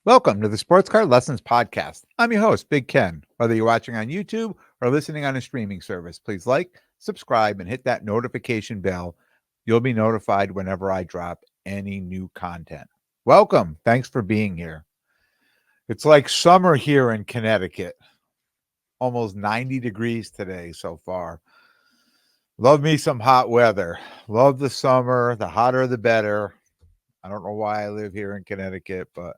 Welcome to the Sports Card Lessons Podcast. I'm your host, Big Ken. Whether you're watching on YouTube or listening on a streaming service, please like, subscribe, and hit that notification bell. You'll be notified whenever I drop any new content. Welcome. Thanks for being here. It's like summer here in Connecticut. Almost 90 degrees today so far. Love me some hot weather. Love the summer. The hotter, the better. I don't know why I live here in Connecticut, but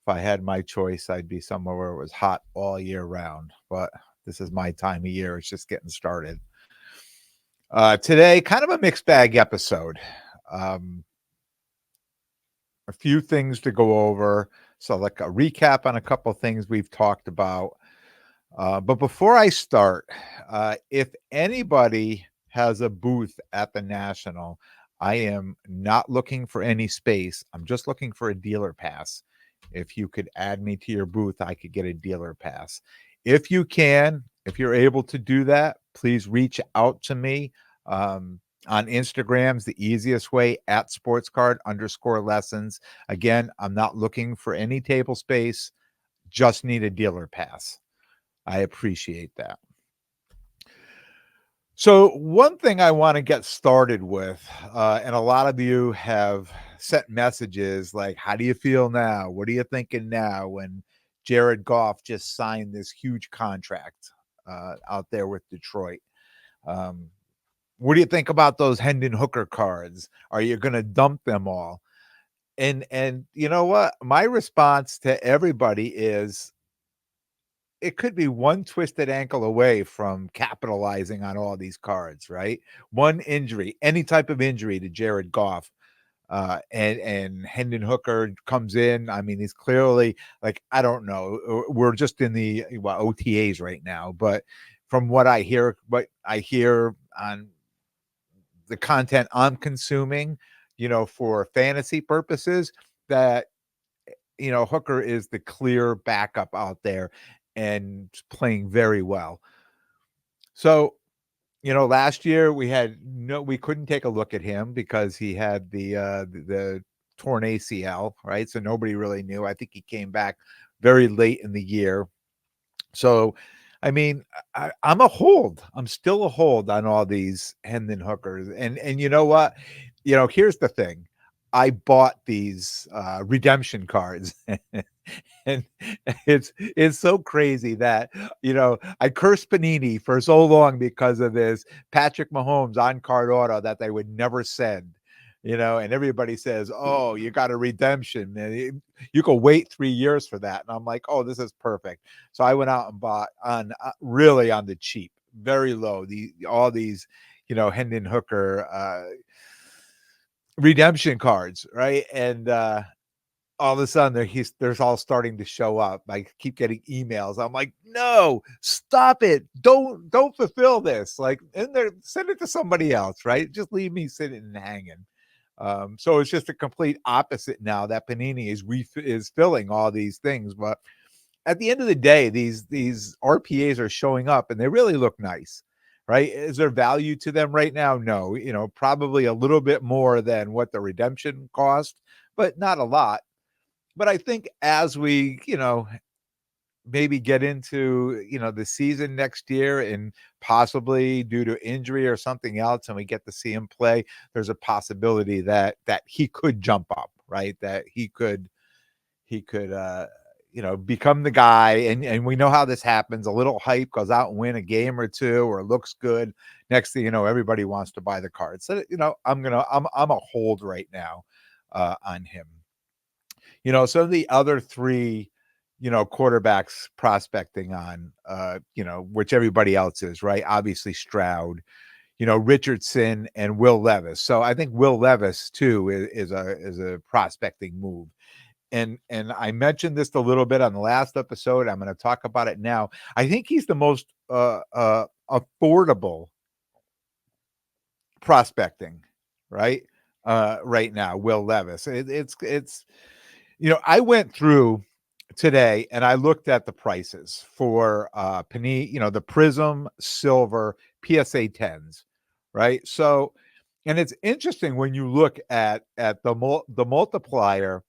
if I had my choice, I'd be somewhere where it was hot all year round. But this is my time of year. It's just getting started. Today, kind of a mixed bag episode. A few things to go over. So, like a recap on a couple of things we've talked about. But before I start, if anybody has a booth at the National, I am not looking for any space. I'm just looking for a dealer pass. If you could add me to your booth, I could get a dealer pass. If you can, if you're able to do that, please reach out to me. On Instagram's the easiest way, at sportscard_lessons. Again, I'm not looking for any table space, just need a dealer pass. I appreciate that. So one thing I want to get started with, and a lot of you have sent messages like, how do you feel now? What are you thinking now when Jared Goff just signed this huge contract out there with Detroit? What do you think about those Hendon Hooker cards? Are you going to dump them all? And you know what? My response to everybody is, it could be one twisted ankle away from capitalizing on all these cards, right? One injury, any type of injury to Jared Goff, and Hendon Hooker comes in. I mean, he's clearly, like, I don't know. We're just in the OTAs right now, but from what I hear on the content I'm consuming, for fantasy purposes, that Hooker is the clear backup out there and playing very well. So, last year we couldn't take a look at him because he had the torn ACL, right? So nobody really knew. I think he came back very late in the year. So, I mean, I'm a hold. I'm still a hold on all these Hendon Hookers. And you know what? Here's the thing. I bought these redemption cards. And it's so crazy that, I cursed Panini for so long because of this Patrick Mahomes on card auto that they would never send. And everybody says, oh, you got a redemption, and you could wait 3 years for that. And I'm like, oh, this is perfect. So I went out and bought on really on the cheap, very low, all these, Hendon Hooker redemption cards, right? And all of a sudden there's all starting to show up. I keep getting emails. I'm like, no, stop it. Don't fulfill this. Like, in there, send it to somebody else, right? Just leave me sitting and hanging. So it's just a complete opposite now that Panini is filling all these things. But at the end of the day, these RPAs are showing up and they really look nice, right? Is there value to them right now? No, probably a little bit more than what the redemption cost, but not a lot. But I think as we, maybe get into, the season next year and possibly due to injury or something else, and we get to see him play, there's a possibility that he could jump up, right? That he could become the guy. And we know how this happens. A little hype goes out and win a game or two, or looks good. Next thing you know, everybody wants to buy the card. So, I'm a hold right now on him. Some of the other three, quarterbacks prospecting on, which everybody else is, right? Obviously Stroud, Richardson and Will Levis. So I think Will Levis too is a prospecting move. And I mentioned this a little bit on the last episode. I'm going to talk about it now. I think he's the most affordable prospecting, right? Right now, Will Levis. It's I went through today and I looked at the prices for Panini, the Prism Silver PSA 10s, right? So, and it's interesting when you look at the multiplier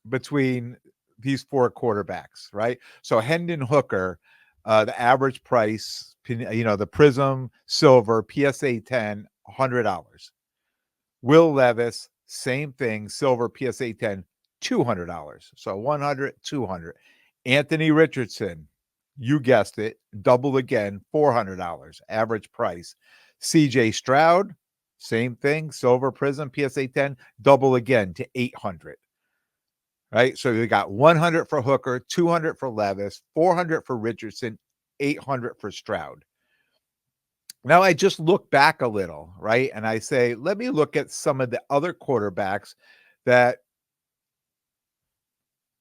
between these four quarterbacks, right? So Hendon Hooker, the average price, the Prism Silver PSA 10, $100. Will Levis, same thing, Silver PSA 10, $200. So 100, 200. Anthony Richardson, you guessed it, double again, $400 average price. CJ Stroud, same thing, Silver Prism PSA 10, double again to 800. Right? So you got 100 for Hooker, 200 for Levis, 400 for Richardson, 800 for Stroud. Now I just look back a little, right? And I say, let me look at some of the other quarterbacks that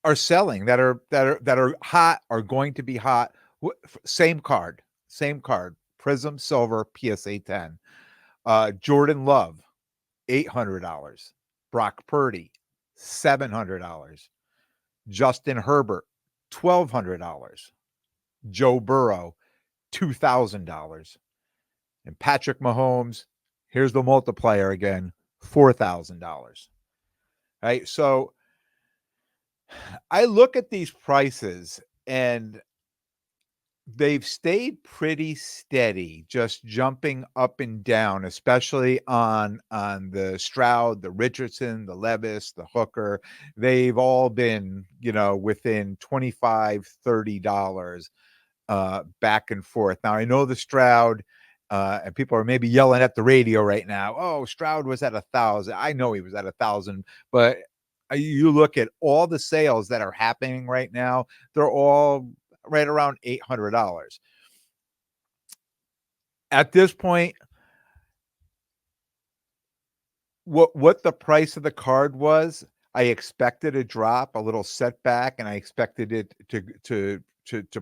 are selling, that are hot, are going to be hot. Same card, Prism Silver PSA 10. Jordan Love, $800. Brock Purdy, $700. Justin Herbert, $1,200. Joe Burrow, $2,000. And Patrick Mahomes, here's the multiplier again, $4,000. Right? So I look at these prices and they've stayed pretty steady, just jumping up and down, especially on the Stroud, the Richardson, the Levis, the Hooker. They've all been, within $25, $30 back and forth. Now I know the Stroud, and people are maybe yelling at the radio right now. Oh, Stroud was at 1,000. I know he was at 1,000, but you look at all the sales that are happening right now, they're all right around $800. At this point, what the price of the card was, I expected a drop, a little setback, and I expected it to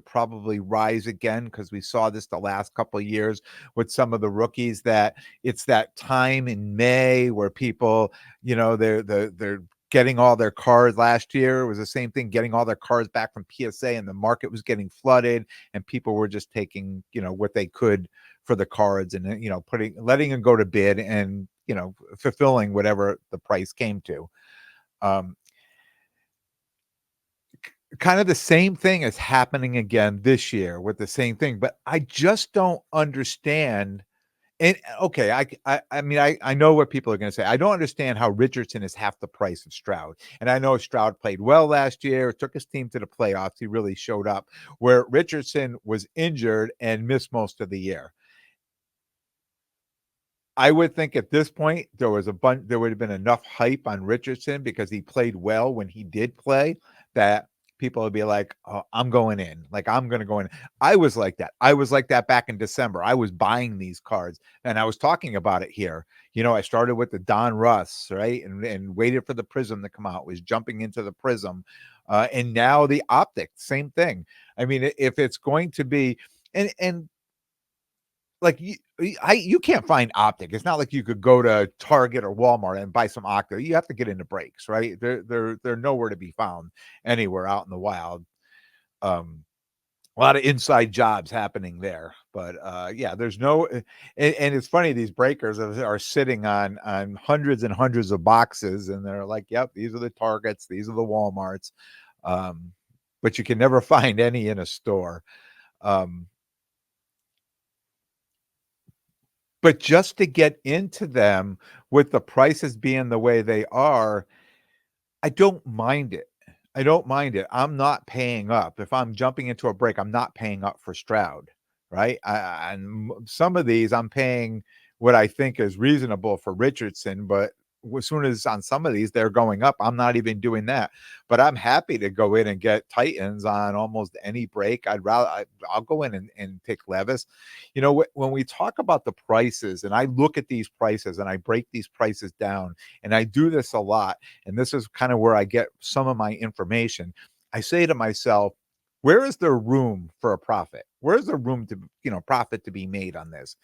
probably rise again, because we saw this the last couple of years with some of the rookies, that it's that time in May where people, they're getting all their cards. Last year it was the same thing, getting all their cards back from PSA, and the market was getting flooded, and people were just taking, what they could for the cards, and letting them go to bid, and fulfilling whatever the price came to. Kind of the same thing is happening again this year with the same thing, but I just don't understand. And okay, I know what people are going to say. I don't understand how Richardson is half the price of Stroud. And I know Stroud played well last year, took his team to the playoffs. He really showed up, where Richardson was injured and missed most of the year. I would think at this point there would have been enough hype on Richardson, because he played well when he did play, that people would be like, oh, I'm going in. Like, I'm going to go in. I was like that. I was like that back in December. I was buying these cards, and I was talking about it here. I started with the Don Russ, right? And waited for the Prism to come out, was jumping into the Prism. And now the Optic, same thing. I mean, if it's going to be, and like you can't find Optic. It's not like you could go to Target or Walmart and buy some Optic. You have to get into breaks, right? They're nowhere to be found anywhere out in the wild. A lot of inside jobs happening there, but yeah, there's no. And it's funny, these breakers are sitting on hundreds and hundreds of boxes, and they're like, "Yep, these are the Targets, these are the Walmarts," but you can never find any in a store. But just to get into them with the prices being the way they are, I don't mind it. I don't mind it. I'm not paying up. If I'm jumping into a break, I'm not paying up for Stroud, right? And some of these I'm paying what I think is reasonable for Richardson, but as soon as on some of these they're going up, I'm not even doing that. But I'm happy to go in and get Titans on almost any break. I'll go in and take Levis. When we talk about the prices, and I look at these prices and I break these prices down, and I do this a lot, and this is kind of where I get some of my information. I say to myself, where is there room for a profit? Where is there room to, profit to be made on this?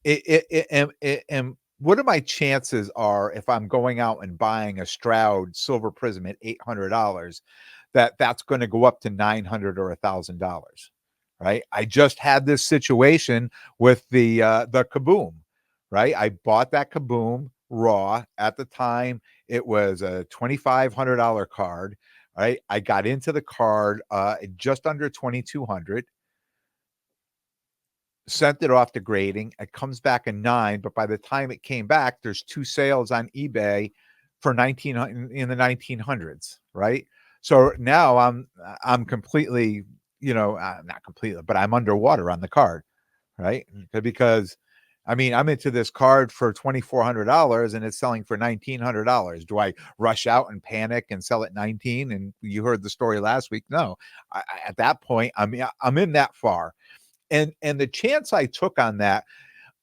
And what are my chances are, if I'm going out and buying a Stroud Silver Prism at $800, that's going to go up to $900 or $1,000, right? I just had this situation with the Kaboom, right? I bought that Kaboom raw at the time. It was a $2,500 card. All right. I got into the card just under 2,200, sent it off to grading. It comes back a 9, but by the time it came back, there's 2 sales on eBay for 1900 in the 1900s, right? So now I'm completely, not completely, but I'm underwater on the card, right? Because I mean, I'm into this card for $2,400 and it's selling for $1,900. Do I rush out and panic and sell at 19? And you heard the story last week. No, at that point, I'm in that far, and the chance I took on that,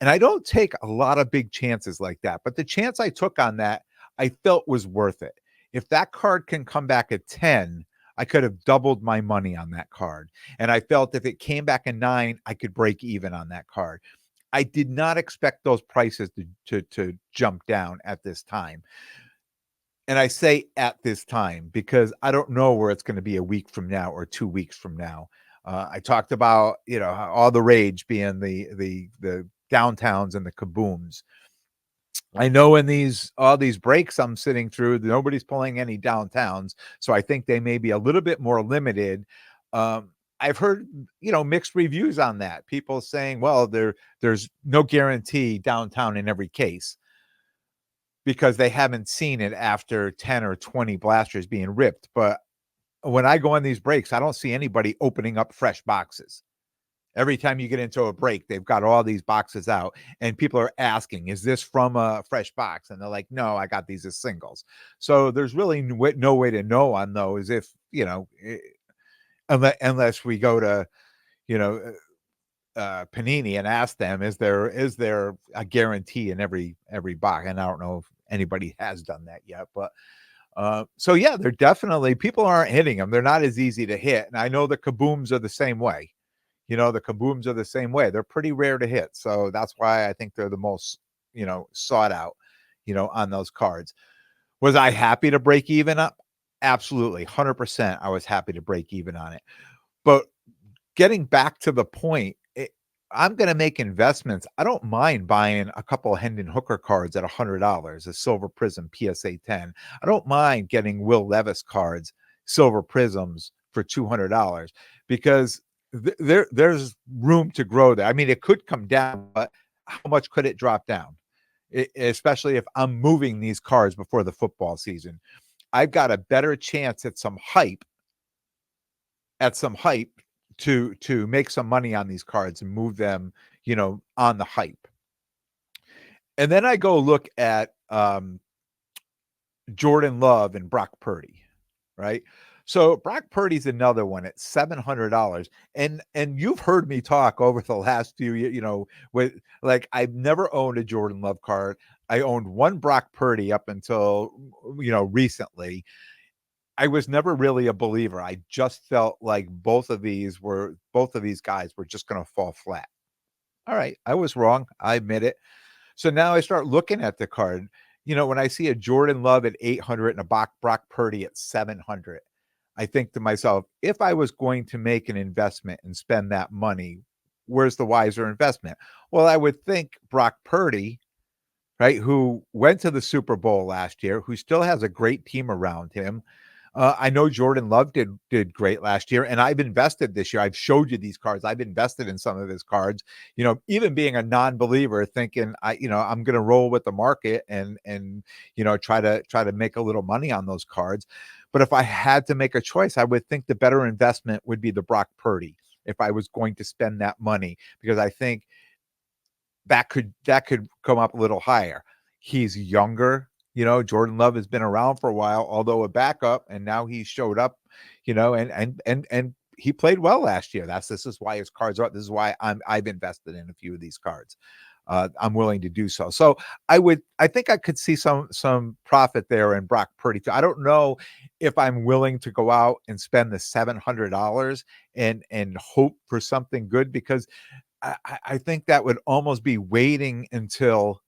and I don't take a lot of big chances like that, but the chance I took on that, I felt was worth it. If that card can come back at 10, I could have doubled my money on that card. And I felt if it came back a 9, I could break even on that card. I did not expect those prices to jump down at this time. And I say at this time because I don't know where it's going to be a week from now or 2 weeks from now. I talked about, all the rage being the downtowns and the kabooms. I know in all these breaks I'm sitting through, nobody's pulling any downtowns, so I think they may be a little bit more limited. I've heard, mixed reviews on that. People saying, well, there's no guarantee downtown in every case because they haven't seen it after 10 or 20 blasters being ripped. But when I go on these breaks, I don't see anybody opening up fresh boxes. Every time you get into a break, they've got all these boxes out, and people are asking, is this from a fresh box? And they're like, no, I got these as singles. So there's really no way to know on those if, unless we go to, you know, Panini and ask them, is there a guarantee in every box? And I don't know if anybody has done that yet, but so yeah, they're definitely, people aren't hitting them. They're not as easy to hit. And I know the kabooms are the same way. The kabooms are the same way. They're pretty rare to hit. So that's why I think they're the most, sought out, on those cards. Was I happy to break even up? Absolutely. 100%. I was happy to break even on it. But getting back to the point, I'm going to make investments. I don't mind buying a couple of Hendon Hooker cards at $100, a Silver Prism PSA 10. I don't mind getting Will Levis cards, Silver Prisms for $200 because there's room to grow there. I mean, it could come down, but how much could it drop down? Especially if I'm moving these cards before the football season. I've got a better chance at some hype to make some money on these cards and move them, on the hype. And then I go look at Jordan Love and Brock Purdy, right? So Brock Purdy's another one at $700. And you've heard me talk over the last few years, with like I've never owned a Jordan Love card. I owned one Brock Purdy up until recently. I was never really a believer. I just felt like both of these guys were just going to fall flat. All right, I was wrong. I admit it. So now I start looking at the card. When I see a Jordan Love at 800 and a Brock Purdy at 700, I think to myself, if I was going to make an investment and spend that money, where's the wiser investment? Well, I would think Brock Purdy, right, who went to the Super Bowl last year, who still has a great team around him. I know Jordan Love did great last year, and I've invested this year. I've showed you these cards. I've invested in some of his cards. Even being a non-believer, thinking I'm going to roll with the market and try to make a little money on those cards. But if I had to make a choice, I would think the better investment would be the Brock Purdy if I was going to spend that money, because I think that could come up a little higher. He's younger. Jordan Love has been around for a while, although a backup, and now he showed up, and he played well last year. This is why his cards are. This is why I've invested in a few of these cards. I'm willing to do so. So I think I could see some profit there in Brock Purdy too. I don't know if I'm willing to go out and spend the $700 and hope for something good, because I think that would almost be waiting until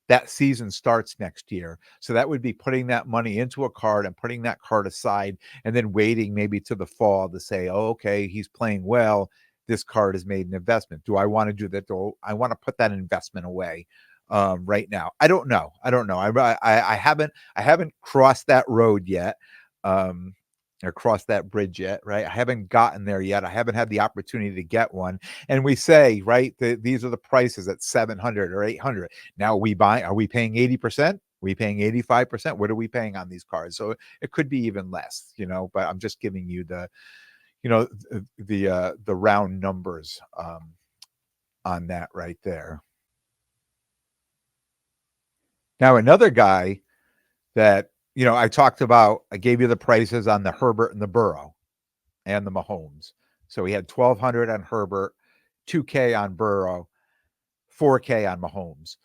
that season starts next year. So that would be putting that money into a card and putting that card aside and then waiting maybe to the fall to say, oh, okay, he's playing well. This card has made an investment. Do I want to do that? Do I want to put that investment away right now? I don't know. I haven't crossed that road yet. or crossed that bridge yet, right? I haven't gotten there yet. I haven't had the opportunity to get one. And we say, right, these are the prices at 700 or 800. Now are we paying 80%? Are we paying 85%? What are we paying on these cars? So it could be even less, but I'm just giving you the round numbers on that right there. Now, another guy that, I talked about, I gave you the prices on the Herbert and the Burrow and the Mahomes. So we had 1,200 on Herbert, 2K on Burrow, 4K on Mahomes.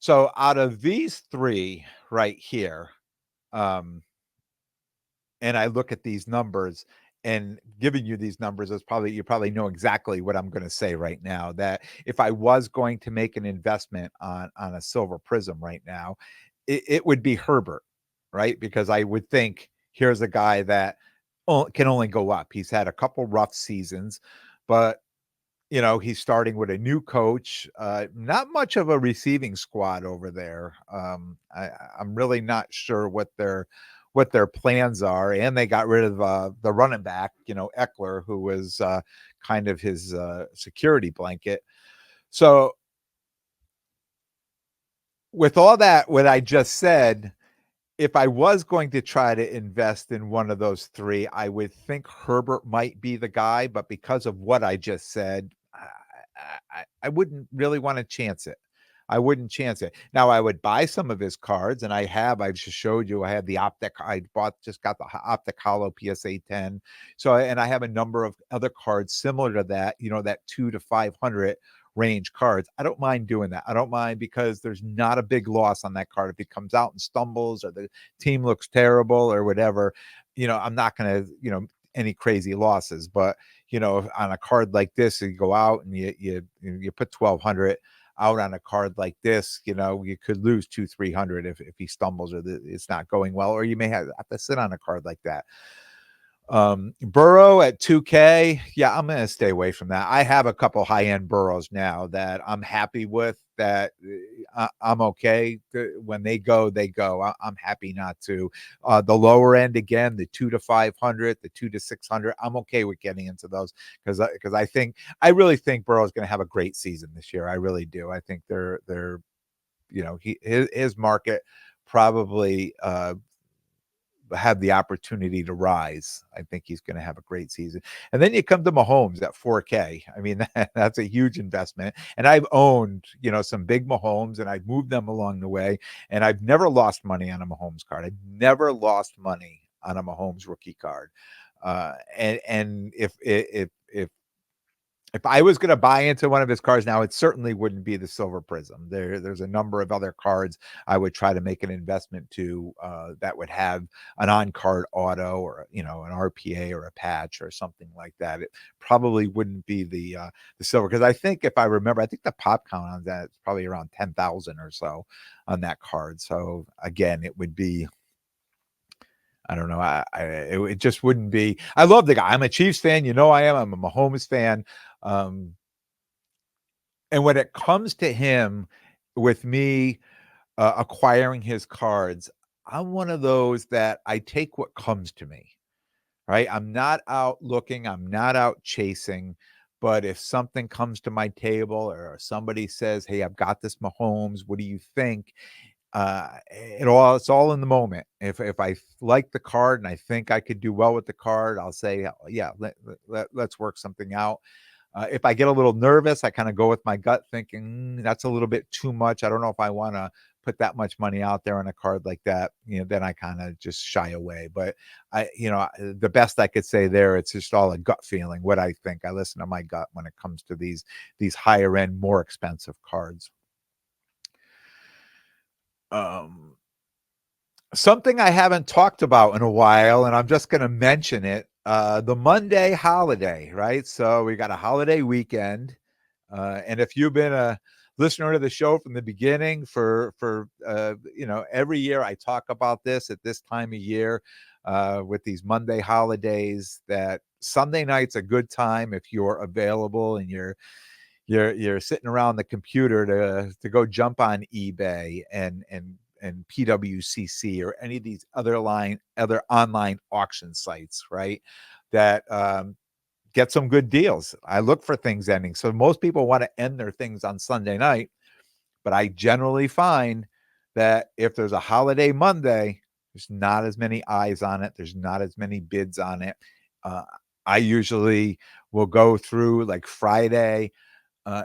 So out of these three right here, and I look at these numbers, and giving you these numbers is you probably know exactly what I'm going to say right now, that if I was going to make an investment on a Silver Prism right now, it would be Herbert, right? Because I would think, here's a guy that can only go up. He's had a couple rough seasons, but he's starting with a new coach, not much of a receiving squad over there. I'm really not sure what their plans are, and they got rid of the running back, Eckler, who was kind of his security blanket. So with all that, what I just said, if I was going to try to invest in one of those three, I would think Herbert might be the guy, but because of what I just said, I wouldn't really want to chance it. I wouldn't chance it. Now, I would buy some of his cards, and I just showed you, I had the Optic, just got the Optic Holo PSA 10. So, and I have a number of other cards similar to that, that 2 to 500 range cards. I don't mind doing that. I don't mind, because there's not a big loss on that card. If it comes out and stumbles, or the team looks terrible or whatever, I'm not going to, any crazy losses. But, on a card like this, you go out and you put 1,200 out on a card like this, you could lose 200-300 if he stumbles, or it's not going well, or you may have to sit on a card like that. Burrow at 2K, yeah, I'm going to stay away from that. I have a couple high-end Burrows now that I'm happy with, that I'm okay. When they go, they go. I'm happy not to. The lower end, again, the 2 to 500, the 2 to 600, I'm okay with getting into those, because I really think Burrow's going to have a great season this year. I really do. I think they're his market probably have the opportunity to rise. I think he's going to have a great season. And then you come to Mahomes at 4K. I mean, that's a huge investment. And I've owned, some big Mahomes, and I've moved them along the way. And I've never lost money on a Mahomes card. I've never lost money on a Mahomes rookie card. And if I was going to buy into one of his cards now, it certainly wouldn't be the Silver Prism. There's a number of other cards I would try to make an investment to, that would have an on-card auto, or an RPA or a patch or something like that. It probably wouldn't be the Silver, because I think, if I remember, I think the pop count on that is probably around 10,000 or so on that card. So again, it would be, I don't know. It just wouldn't be. I love the guy. I'm a Chiefs fan. I am. I'm a Mahomes fan. And when it comes to him, with me acquiring his cards, I'm one of those that I take what comes to me, right? I'm not out looking, I'm not out chasing. But if something comes to my table, or somebody says, "Hey, I've got this Mahomes, what do you think?" It's all in the moment. If I like the card and I think I could do well with the card, I'll say, yeah, let's work something out. If I get a little nervous, I kind of go with my gut, thinking, that's a little bit too much. I don't know if I want to put that much money out there on a card like that. Then I kind of just shy away. But the best I could say there, it's just all a gut feeling. What I think, I listen to my gut when it comes to these higher end, more expensive cards. Something I haven't talked about in a while, and I'm just going to mention it, the Monday holiday, right? So we got a holiday weekend. And if you've been a listener to the show from the beginning, for every year I talk about this at this time of year, with these Monday holidays, that Sunday night's a good time if you're available and you're sitting around the computer to go jump on eBay and and PWCC or any of these other online auction sites, right? That get some good deals. I look for things ending. So most people want to end their things on Sunday night, but I generally find that if there's a holiday Monday, there's not as many eyes on it. There's not as many bids on it. Uh, I usually will go through like Friday,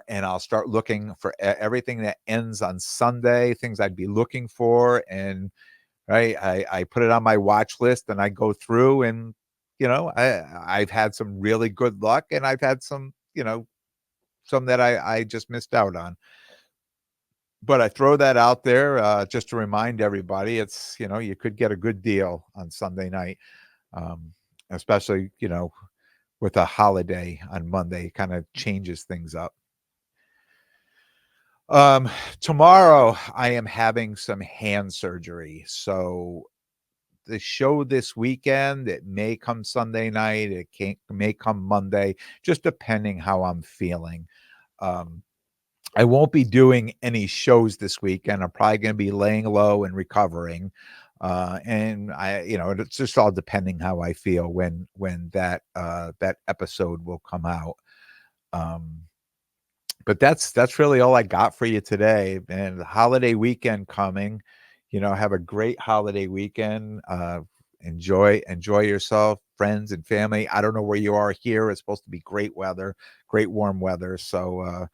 and I'll start looking for everything that ends on Sunday, things I'd be looking for. And right, I put it on my watch list and I go through, and I've had some really good luck, and I've had some, some that I just missed out on. But I throw that out there just to remind everybody, it's, you could get a good deal on Sunday night, um, especially, with a holiday on Monday, kind of changes things up. Um, Tomorrow I am having some hand surgery. So the show this weekend, it may come Sunday night, may come Monday, just depending how I'm feeling. Um, I won't be doing any shows this weekend. I'm probably going to be laying low and recovering. And it's just all depending how I feel when that episode will come out. Um, but that's really all I got for you today. And the holiday weekend coming, have a great holiday weekend. Enjoy yourself, friends and family. I don't know where you are here. It's supposed to be great weather, great warm weather. So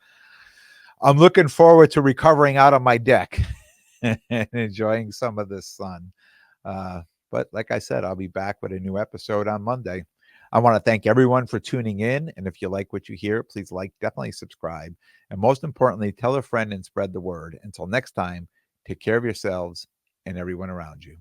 I'm looking forward to recovering out on my deck and enjoying some of this sun. But like I said, I'll be back with a new episode on Monday. I want to thank everyone for tuning in. And if you like what you hear, please definitely subscribe. And most importantly, tell a friend and spread the word. Until next time, take care of yourselves and everyone around you.